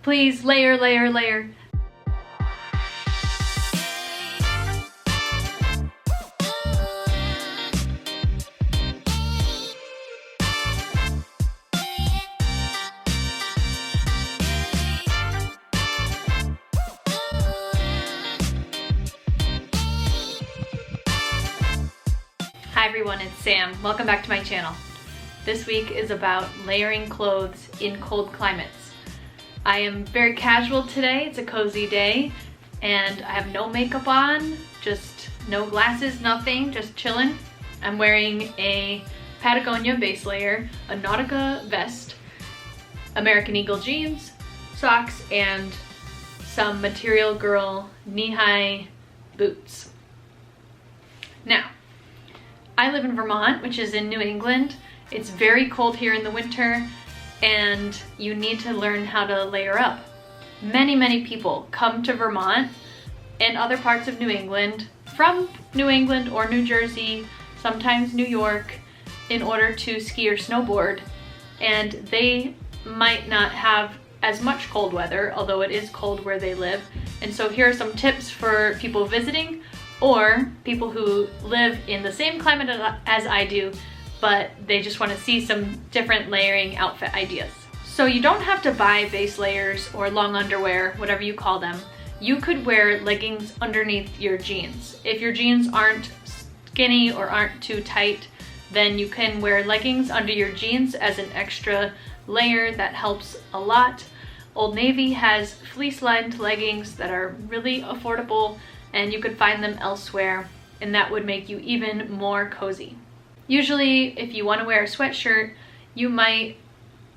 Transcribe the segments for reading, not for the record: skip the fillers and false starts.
Please, layer, layer, layer. Hi everyone, it's Sam. Welcome back to my channel. This week is about layering clothes in cold climates. I am very casual today. It's a cozy day and I have no makeup on, just no glasses, nothing, just chilling. I'm wearing a Patagonia base layer, a Nautica vest, American Eagle jeans, socks, and some Material Girl knee-high boots. Now, I live in Vermont, which is in New England. It's very cold here in the winter and you need to learn how to layer up. Many people come to Vermont and other parts of New England, from New England or New Jersey, sometimes New York, in order to ski or snowboard. And they might not have as much cold weather, although it is cold where they live. And so here are some tips for people visiting or people who live in the same climate as I do, but they just want to see some different layering outfit ideas. So you don't have to buy base layers or long underwear, whatever you call them. You could wear leggings underneath your jeans. If your jeans aren't skinny or aren't too tight, then you can wear leggings under your jeans as an extra layer that helps a lot. Old Navy has fleece-lined leggings that are really affordable and you could find them elsewhere, and that would make you even more cozy. Usually, if you want to wear a sweatshirt, you might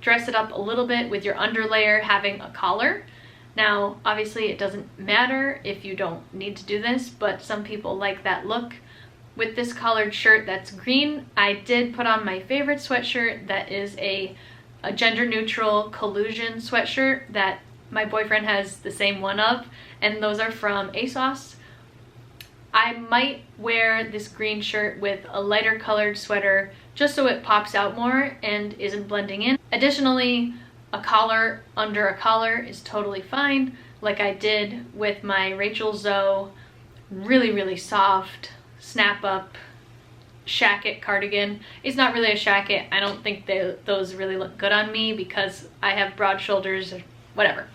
dress it up a little bit with your underlayer having a collar. Now, obviously it doesn't matter if you don't need to do this, but some people like that look. With this collared shirt that's green, I did put on my favorite sweatshirt that is a gender-neutral collusion sweatshirt that my boyfriend has the same one of, and those are from ASOS. I might wear this green shirt with a lighter colored sweater just so it pops out more and isn't blending in. Additionally, a collar under a collar is totally fine, like I did with my Rachel Zoe really soft snap up shacket cardigan. It's not really a shacket. I don't think those really look good on me because I have broad shoulders or whatever.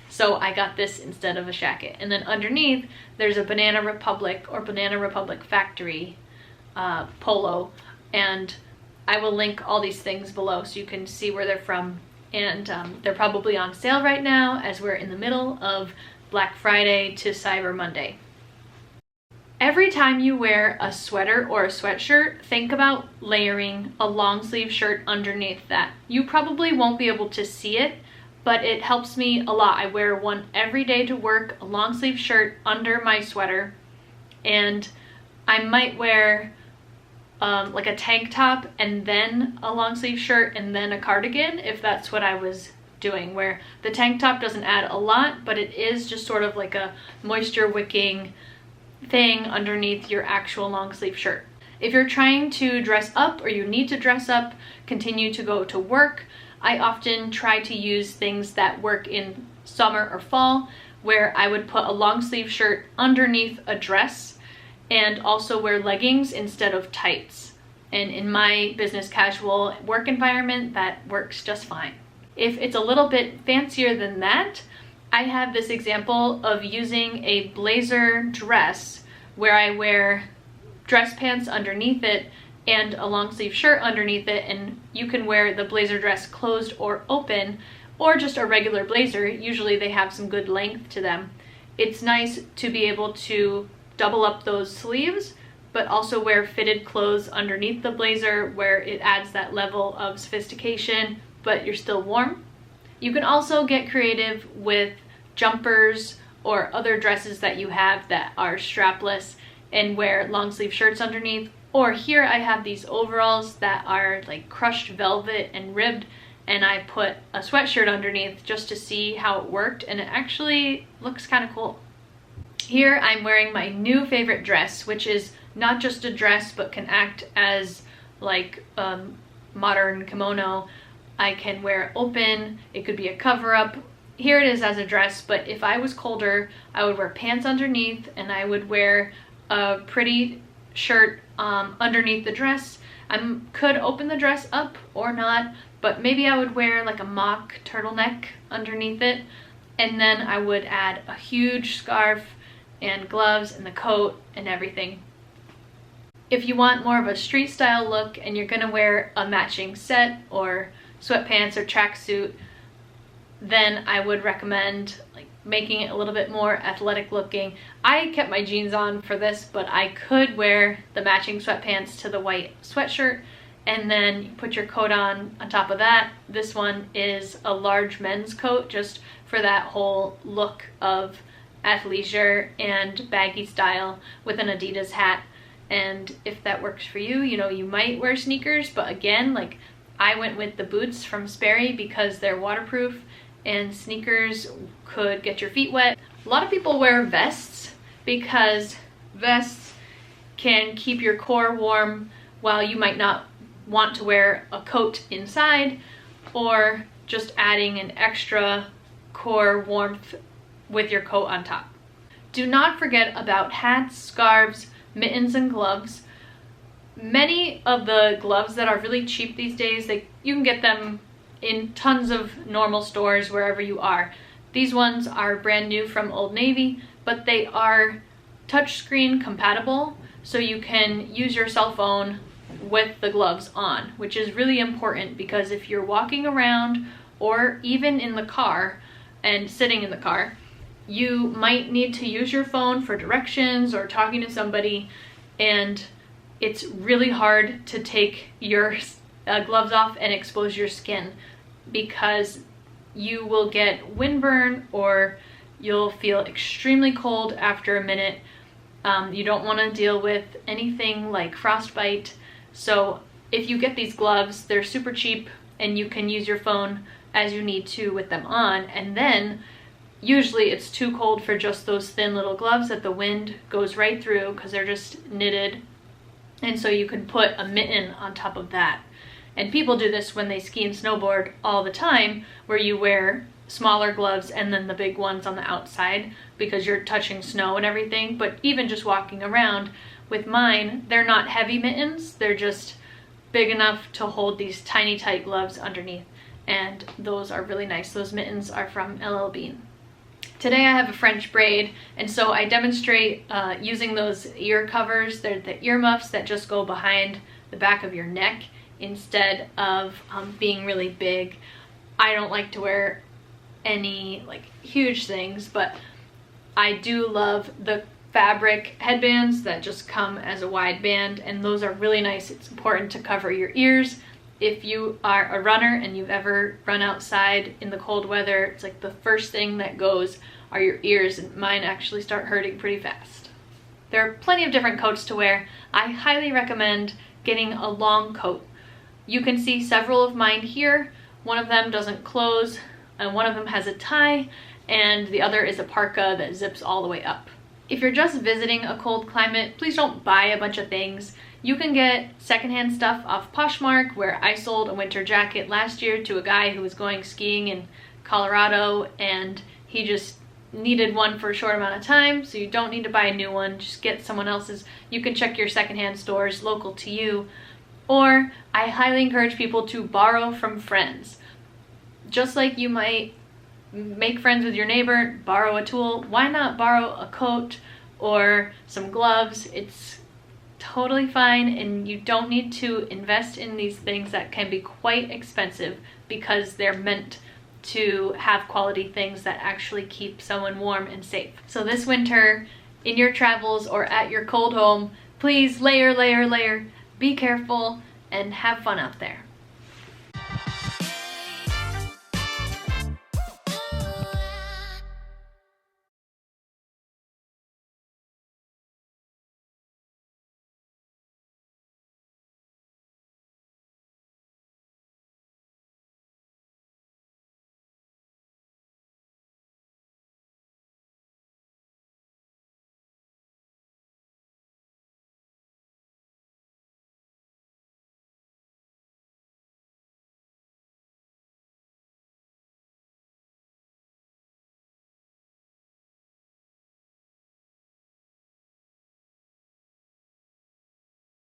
So I got this instead of a shacket. And then underneath, there's a Banana Republic or Banana Republic Factory polo. And I will link all these things below so you can see where they're from. And they're probably on sale right now as we're in the middle of Black Friday to Cyber Monday. Every time you wear a sweater or a sweatshirt, think about layering a long sleeve shirt underneath that. You probably won't be able to see it, but it helps me a lot. I wear one every day to work, a long sleeve shirt under my sweater, and I might wear like a tank top and then a long sleeve shirt and then a cardigan if that's what I was doing, where the tank top doesn't add a lot, but it is just sort of like a moisture wicking thing underneath your actual long sleeve shirt. If you're trying to dress up or you need to dress up, continue to go to work, I often try to use things that work in summer or fall, where I would put a long sleeve shirt underneath a dress and also wear leggings instead of tights. And in my business casual work environment, that works just fine. If it's a little bit fancier than that, I have this example of using a blazer dress where I wear dress pants underneath it and a long sleeve shirt underneath it, and you can wear the blazer dress closed or open or just a regular blazer. Usually they have some good length to them. It's nice to be able to double up those sleeves but also wear fitted clothes underneath the blazer where it adds that level of sophistication but you're still warm. You can also get creative with jumpers or other dresses that you have that are strapless and wear long sleeve shirts underneath. Or here I have these overalls that are like crushed velvet and ribbed, and I put a sweatshirt underneath just to see how it worked, and it actually looks kind of cool. Here I'm wearing my new favorite dress, which is not just a dress but can act as like modern kimono. I can wear it open, it could be a cover-up, here it is as a dress, but if I was colder, I would wear pants underneath and I would wear a pretty shirt underneath the dress. I could open the dress up or not, but maybe I would wear like a mock turtleneck underneath it, and then I would add a huge scarf and gloves and the coat and everything. If you want more of a street style look and you're gonna wear a matching set or sweatpants or tracksuit, then I would recommend like making it a little bit more athletic looking. I kept my jeans on for this, but I could wear the matching sweatpants to the white sweatshirt, and then you put your coat on top of that. This one is a large men's coat just for that whole look of athleisure and baggy style with an Adidas hat. And if that works for you, you know, you might wear sneakers, but again, like I went with the boots from Sperry because they're waterproof, and sneakers could get your feet wet. A lot of people wear vests because vests can keep your core warm while you might not want to wear a coat inside, or just adding an extra core warmth with your coat on top. Do not forget about hats, scarves, mittens, and gloves. Many of the gloves that are really cheap these days, you can get them in tons of normal stores wherever you are. These ones are brand new from Old Navy, but they are touchscreen compatible, so you can use your cell phone with the gloves on, which is really important because if you're walking around or even in the car and sitting in the car, you might need to use your phone for directions or talking to somebody, and it's really hard to take your gloves off and expose your skin because you will get windburn or you'll feel extremely cold after a minute. You don't want to deal with anything like frostbite. So if you get these gloves, they're super cheap and you can use your phone as you need to with them on, and then usually it's too cold for just those thin little gloves that the wind goes right through because they're just knitted, and so you can put a mitten on top of that. And people do this when they ski and snowboard all the time, where you wear smaller gloves and then the big ones on the outside because you're touching snow and everything. But even just walking around with mine, they're not heavy mittens, they're just big enough to hold these tiny tight gloves underneath, and those are really nice. Those mittens are from alllll. Today I have a French braid, and so I demonstrate using those ear covers. They're the earmuffs that just go behind the back of your neck instead of being really big. I don't like to wear any like huge things, but I do love the fabric headbands that just come as a wide band, and those are really nice. It's important to cover your ears. If you are a runner and you've ever run outside in the cold weather, it's like the first thing that goes are your ears, and mine actually start hurting pretty fast. There are plenty of different coats to wear. I highly recommend getting a long coat. You can see several of mine here. One of them doesn't close, and one of them has a tie, and the other is a parka that zips all the way up. If you're just visiting a cold climate, please don't buy a bunch of things. You can get secondhand stuff off Poshmark, where I sold a winter jacket last year to a guy who was going skiing in Colorado, and he just needed one for a short amount of time, so you don't need to buy a new one. Just get someone else's. You can check your secondhand stores local to you. Or I highly encourage people to borrow from friends. Just like you might make friends with your neighbor, borrow a tool, why not borrow a coat or some gloves? It's totally fine, and you don't need to invest in these things that can be quite expensive because they're meant to have quality things that actually keep someone warm and safe. So this winter, in your travels or at your cold home, please layer, layer, layer. Be careful and have fun out there.